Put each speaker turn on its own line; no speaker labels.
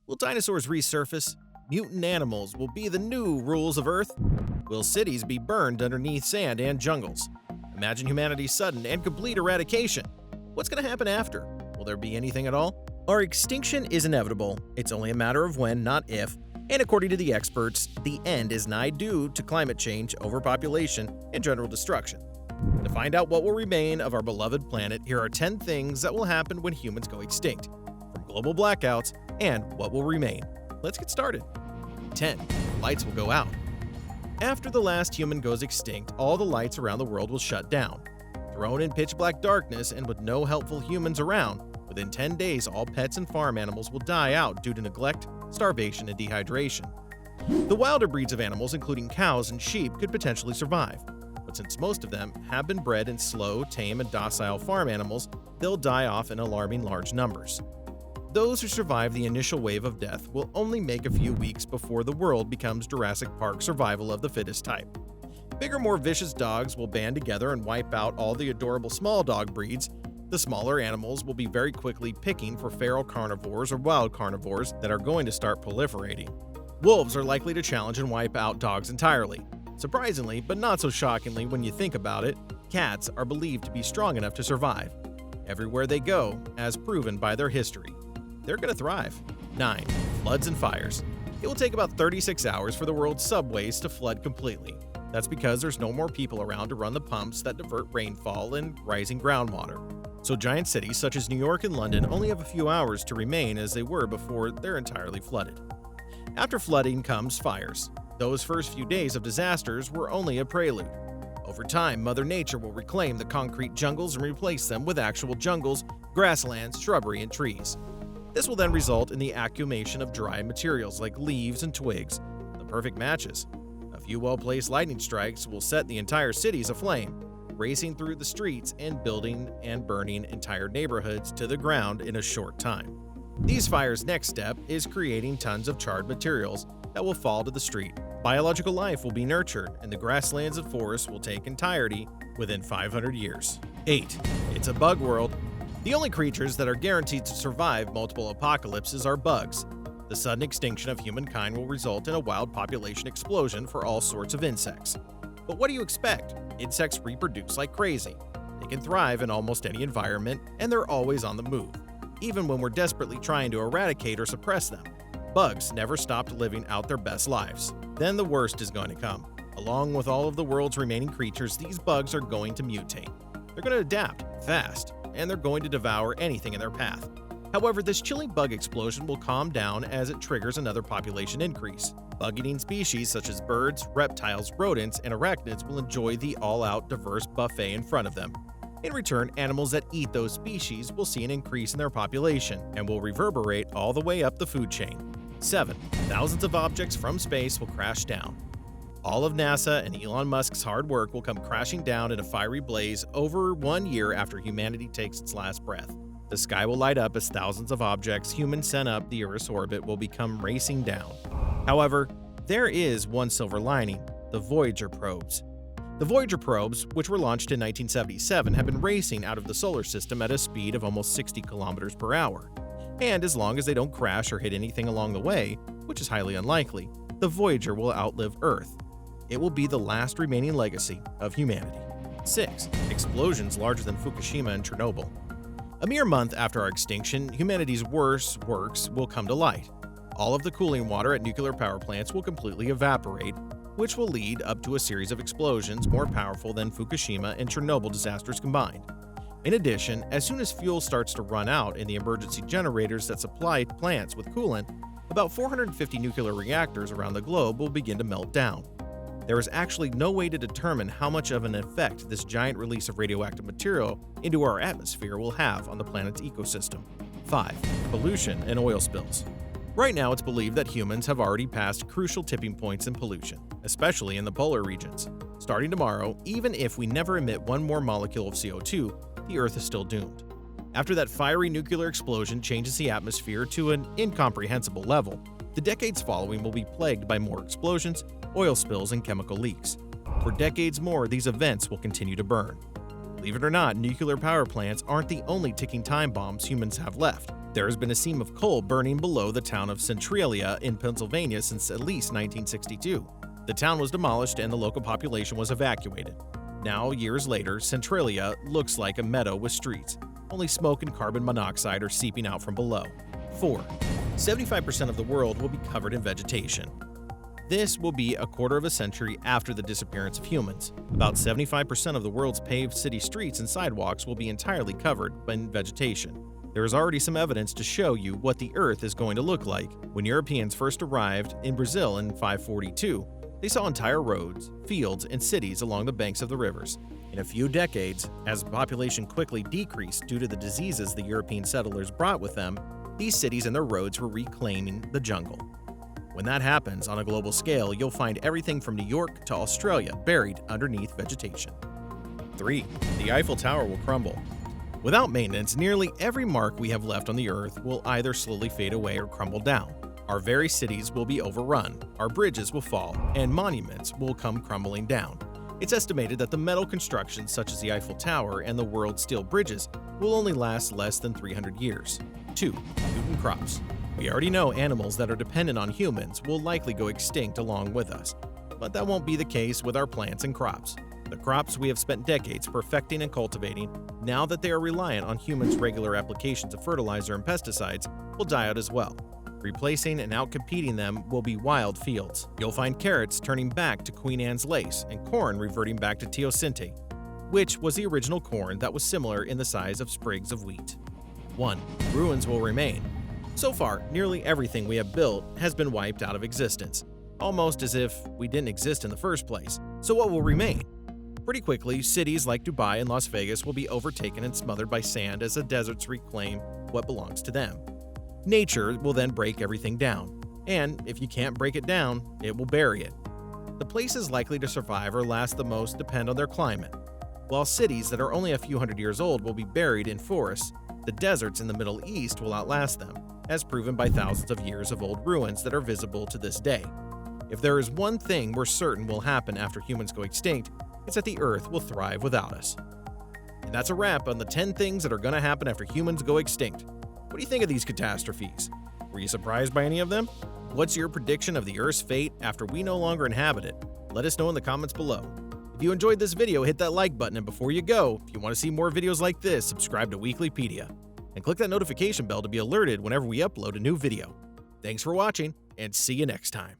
Will dinosaurs resurface? Mutant animals will be the new rules of Earth? Will cities be burned underneath sand and jungles? Imagine humanity's sudden and complete eradication. What's going to happen after? Will there be anything at all? Our extinction is inevitable. It's only a matter of when, not if. And according to the experts, the end is nigh due to climate change, overpopulation, and general destruction. To find out what will remain of our beloved planet, here are 10 things that will happen when humans go extinct, from global blackouts and what will remain. Let's get started. 10. Lights will go out. After the last human goes extinct, all the lights around the world will shut down. Thrown in pitch-black darkness and with no helpful humans around, within 10 days all pets and farm animals will die out due to neglect, starvation, and dehydration. The wilder breeds of animals, including cows and sheep, could potentially survive. But since most of them have been bred in slow, tame, and docile farm animals, they'll die off in alarming large numbers. Those who survive the initial wave of death will only make a few weeks before the world becomes Jurassic Park survival of the fittest type. Bigger, more vicious dogs will band together and wipe out all the adorable small dog breeds. The smaller animals will be very quickly picking for feral carnivores or wild carnivores that are going to start proliferating. Wolves are likely to challenge and wipe out dogs entirely. Surprisingly, but not so shockingly when you think about it, cats are believed to be strong enough to survive. Everywhere they go, as proven by their history, they're going to thrive. 9. Floods and fires. It will take about 36 hours for the world's subways to flood completely. That's because there's no more people around to run the pumps that divert rainfall and rising groundwater. So giant cities such as New York and London only have a few hours to remain as they were before they're entirely flooded. After flooding comes fires. Those first few days of disasters were only a prelude. Over time, Mother Nature will reclaim the concrete jungles and replace them with actual jungles, grasslands, shrubbery, and trees. This will then result in the accumulation of dry materials like leaves and twigs, the perfect matches. A few well-placed lightning strikes will set the entire cities aflame, racing through the streets and building and burning entire neighborhoods to the ground in a short time. These fires' next step is creating tons of charred materials that will fall to the street. Biological life will be nurtured, and the grasslands and forests will take entirety within 500 years. 8. It's a bug world. The only creatures that are guaranteed to survive multiple apocalypses are bugs. The sudden extinction of humankind will result in a wild population explosion for all sorts of insects. But what do you expect? Insects reproduce like crazy. They can thrive in almost any environment, and they're always on the move, even when we're desperately trying to eradicate or suppress them. Bugs never stopped living out their best lives. Then the worst is going to come. Along with all of the world's remaining creatures, these bugs are going to mutate. They're going to adapt fast, and they're going to devour anything in their path. However, this chilling bug explosion will calm down as it triggers another population increase. Bug-eating species such as birds, reptiles, rodents, and arachnids will enjoy the all-out diverse buffet in front of them. In return, animals that eat those species will see an increase in their population and will reverberate all the way up the food chain. 7. Thousands of objects from space will crash down. All of NASA and Elon Musk's hard work will come crashing down in a fiery blaze over 1 year after humanity takes its last breath. The sky will light up as thousands of objects humans sent up the Earth's orbit will become racing down. However, there is one silver lining: the Voyager probes. The Voyager probes, which were launched in 1977, have been racing out of the solar system at a speed of almost 60 kilometers per hour. And as long as they don't crash or hit anything along the way, which is highly unlikely, the Voyager will outlive Earth. It will be the last remaining legacy of humanity. 6. Explosions larger than Fukushima and Chernobyl. A mere month after our extinction, humanity's worst works will come to light. All of the cooling water at nuclear power plants will completely evaporate, which will lead up to a series of explosions more powerful than Fukushima and Chernobyl disasters combined. In addition, as soon as fuel starts to run out in the emergency generators that supply plants with coolant, about 450 nuclear reactors around the globe will begin to melt down. There is actually no way to determine how much of an effect this giant release of radioactive material into our atmosphere will have on the planet's ecosystem. 5. Pollution and oil spills. Right now, it's believed that humans have already passed crucial tipping points in pollution, especially in the polar regions. Starting tomorrow, even if we never emit one more molecule of CO2, the Earth is still doomed. After that fiery nuclear explosion changes the atmosphere to an incomprehensible level, the decades following will be plagued by more explosions, oil spills, and chemical leaks. For decades more, these events will continue to burn. Believe it or not, nuclear power plants aren't the only ticking time bombs humans have left. There has been a seam of coal burning below the town of Centralia in Pennsylvania since at least 1962. The town was demolished and the local population was evacuated. Now, years later, Centralia looks like a meadow with streets. Only smoke and carbon monoxide are seeping out from below. 4. 75% of the world will be covered in vegetation. This will be a quarter of a century after the disappearance of humans. About 75% of the world's paved city streets and sidewalks will be entirely covered in vegetation. There is already some evidence to show you what the Earth is going to look like. When Europeans first arrived in Brazil in 542, they saw entire roads, fields, and cities along the banks of the rivers. In a few decades, as the population quickly decreased due to the diseases the European settlers brought with them, these cities and their roads were reclaiming the jungle. When that happens on a global scale, you'll find everything from New York to Australia buried underneath vegetation. 3. The Eiffel Tower will crumble. Without maintenance, nearly every mark we have left on the Earth will either slowly fade away or crumble down. Our very cities will be overrun, our bridges will fall, and monuments will come crumbling down. It's estimated that the metal constructions such as the Eiffel Tower and the world's steel bridges will only last less than 300 years. 2. Mutant crops. We already know animals that are dependent on humans will likely go extinct along with us, but that won't be the case with our plants and crops. The crops we have spent decades perfecting and cultivating, now that they are reliant on humans' regular applications of fertilizer and pesticides, will die out as well. Replacing and outcompeting them will be wild fields. You'll find carrots turning back to Queen Anne's lace and corn reverting back to teosinte, which was the original corn that was similar in the size of sprigs of wheat. 1. Ruins will remain. So far, nearly everything we have built has been wiped out of existence, almost as if we didn't exist in the first place. So what will remain? Pretty quickly, cities like Dubai and Las Vegas will be overtaken and smothered by sand as the deserts reclaim what belongs to them. Nature will then break everything down, and if you can't break it down, it will bury it. The places likely to survive or last the most depend on their climate. While cities that are only a few hundred years old will be buried in forests, the deserts in the Middle East will outlast them, as proven by thousands of years of old ruins that are visible to this day. If there is one thing we're certain will happen after humans go extinct, it's that the Earth will thrive without us. And that's a wrap on the 10 things that are going to happen after humans go extinct. What do you think of these catastrophes? Were you surprised by any of them? What's your prediction of the Earth's fate after we no longer inhabit it? Let us know in the comments below. If you enjoyed this video, hit that like button, and before you go, if you want to see more videos like this, subscribe to Weeklypedia. And click that notification bell to be alerted whenever we upload a new video. Thanks for watching, and see you next time.